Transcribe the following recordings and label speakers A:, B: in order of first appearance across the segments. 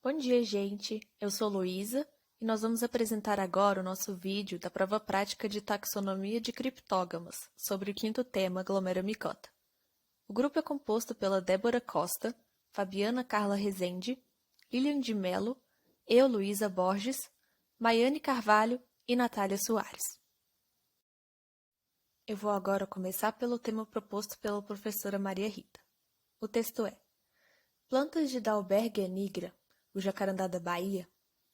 A: Bom dia, gente! Eu sou Luísa e nós vamos apresentar agora o nosso vídeo da prova prática de taxonomia de criptógamas, sobre o quinto tema, Glomeromicota. O grupo é composto pela Débora Costa, Fabiana Carla Rezende, Lilian de Mello, eu, Luísa Borges, Maiane Carvalho e Natália Soares. Eu vou agora começar pelo tema proposto pela professora Maria Rita. O texto é: plantas de Dalbergia nigra, o jacarandá da Bahia,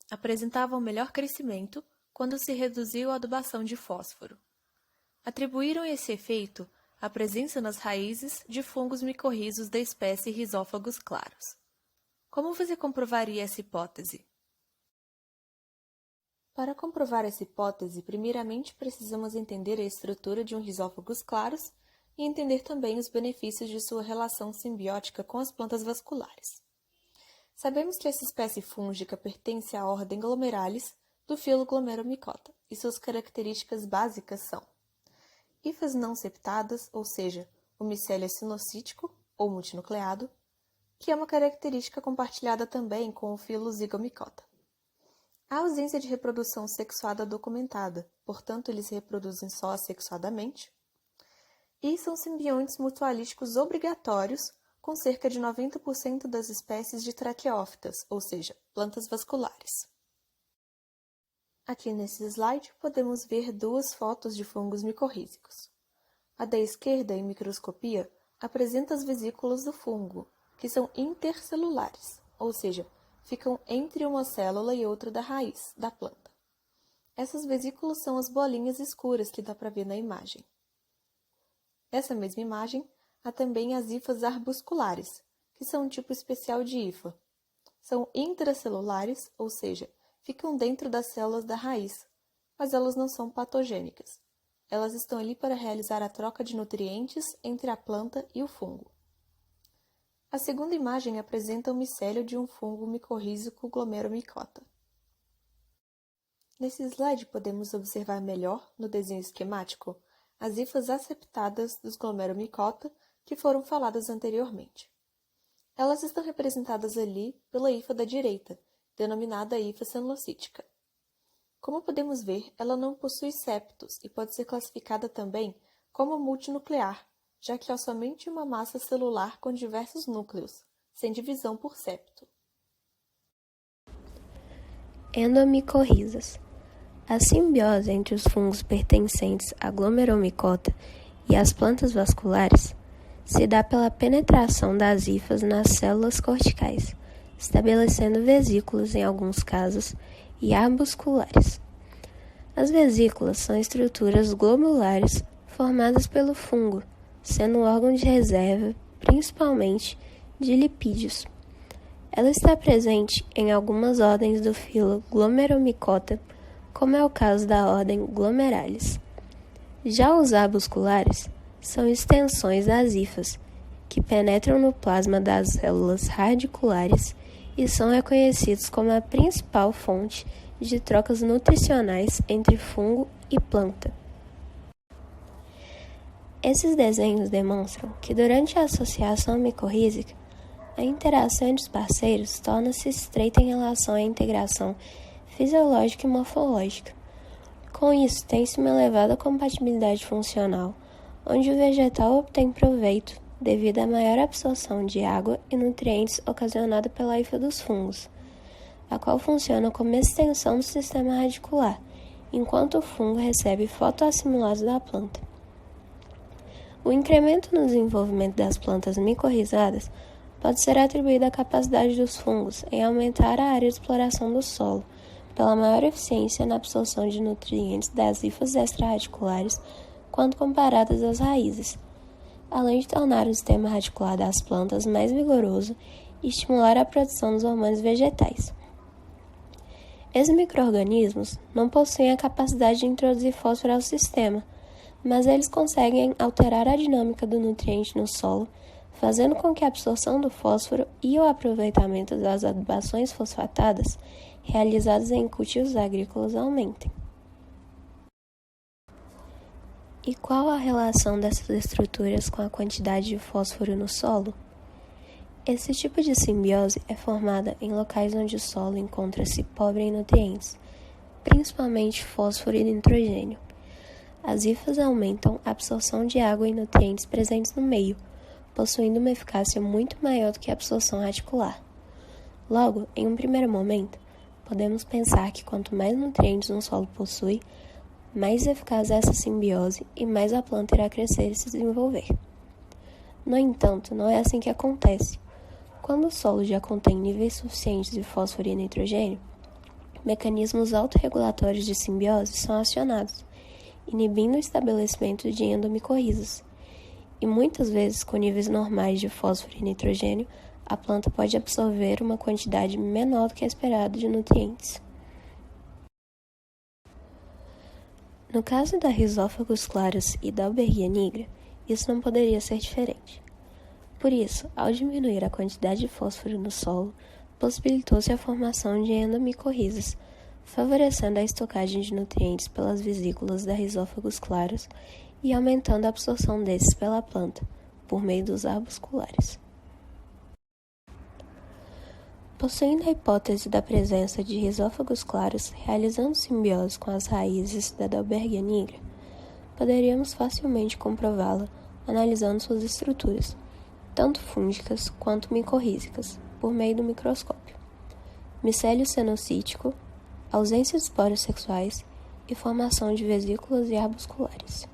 A: apresentavam melhor crescimento quando se reduziu a adubação de fósforo. Atribuíram esse efeito à presença nas raízes de fungos micorrizos da espécie Rhizófagos claros. Como você comprovaria essa hipótese? Para comprovar essa hipótese, primeiramente precisamos entender a estrutura de um Rhizófagos claros e entender também os benefícios de sua relação simbiótica com as plantas vasculares. Sabemos que essa espécie fúngica pertence à ordem Glomeralis do filo Glomeromicota, e suas características básicas são hifas não septadas, ou seja, o micélio é sinocítico ou multinucleado, que é uma característica compartilhada também com o filo Zygomicota. A ausência de reprodução sexuada documentada, portanto eles se reproduzem só assexuadamente, e são simbiontes mutualísticos obrigatórios com cerca de 90% das espécies de traqueófitas, ou seja, plantas vasculares. Aqui nesse slide podemos ver duas fotos de fungos micorrízicos. A da esquerda, em microscopia, apresenta as vesículas do fungo, que são intercelulares, ou seja, ficam entre uma célula e outra da raiz da planta. Essas vesículas são as bolinhas escuras que dá para ver na imagem. Nessa mesma imagem, há também as hifas arbusculares, que são um tipo especial de hifa. São intracelulares, ou seja, ficam dentro das células da raiz, mas elas não são patogênicas. Elas estão ali para realizar a troca de nutrientes entre a planta e o fungo. A segunda imagem apresenta o micélio de um fungo micorrízico Glomeromicota. Nesse slide podemos observar melhor, no desenho esquemático, as hifas aceptadas dos Glomeromicota que foram faladas anteriormente. Elas estão representadas ali pela hifa da direita, denominada hifa cenocítica. Como podemos ver, ela não possui septos e pode ser classificada também como multinuclear, já que há somente uma massa celular com diversos núcleos, sem divisão por septo.
B: Endomicorrizas. A simbiose entre os fungos pertencentes à Glomeromicota e as plantas vasculares se dá pela penetração das hifas nas células corticais, estabelecendo vesículas em alguns casos e arbusculares. As vesículas são estruturas globulares formadas pelo fungo, sendo um órgão de reserva, principalmente, de lipídios. Ela está presente em algumas ordens do filo Glomeromicota, como é o caso da ordem Glomeralis. Já os arbusculares são extensões das hifas, que penetram no plasma das células radiculares e são reconhecidos como a principal fonte de trocas nutricionais entre fungo e planta. Esses desenhos demonstram que durante a associação micorrízica, a interação entre os parceiros torna-se estreita em relação à integração fisiológica e morfológica. Com isso, tem-se uma elevada compatibilidade funcional, onde o vegetal obtém proveito devido à maior absorção de água e nutrientes ocasionada pela hifa dos fungos, a qual funciona como extensão do sistema radicular, enquanto o fungo recebe fotoassimilados da planta. O incremento no desenvolvimento das plantas micorrizadas pode ser atribuído à capacidade dos fungos em aumentar a área de exploração do solo, pela maior eficiência na absorção de nutrientes das hifas extrarradiculares quando comparadas às raízes, além de tornar o sistema radicular das plantas mais vigoroso e estimular a produção dos hormônios vegetais. Esses micro-organismos não possuem a capacidade de introduzir fósforo ao sistema, mas eles conseguem alterar a dinâmica do nutriente no solo, fazendo com que a absorção do fósforo e o aproveitamento das adubações fosfatadas realizadas em cultivos agrícolas aumentem. E qual a relação dessas estruturas com a quantidade de fósforo no solo? Esse tipo de simbiose é formada em locais onde o solo encontra-se pobre em nutrientes, principalmente fósforo e nitrogênio. As hifas aumentam a absorção de água e nutrientes presentes no meio, possuindo uma eficácia muito maior do que a absorção radicular. Logo, em um primeiro momento, podemos pensar que quanto mais nutrientes um solo possui, mais eficaz é essa simbiose e mais a planta irá crescer e se desenvolver. No entanto, não é assim que acontece. Quando o solo já contém níveis suficientes de fósforo e nitrogênio, mecanismos autorregulatórios de simbiose são acionados, inibindo o estabelecimento de endomicorrizas. E muitas vezes, com níveis normais de fósforo e nitrogênio, a planta pode absorver uma quantidade menor do que a esperada de nutrientes. No caso da Rhizophagus clarus e da Alberghinia nigra, isso não poderia ser diferente. Por isso, ao diminuir a quantidade de fósforo no solo, possibilitou-se a formação de endomicorrizas, favorecendo a estocagem de nutrientes pelas vesículas da Rhizophagus clarus e aumentando a absorção desses pela planta, por meio dos arbusculares. Possuindo a hipótese da presença de Rhizophagus clarus realizando simbiose com as raízes da Dalbergia nigra, poderíamos facilmente comprová-la analisando suas estruturas, tanto fúngicas quanto micorrízicas, por meio do microscópio. Micélio cenocítico, ausência de esporos sexuais e formação de vesículas e arbusculares.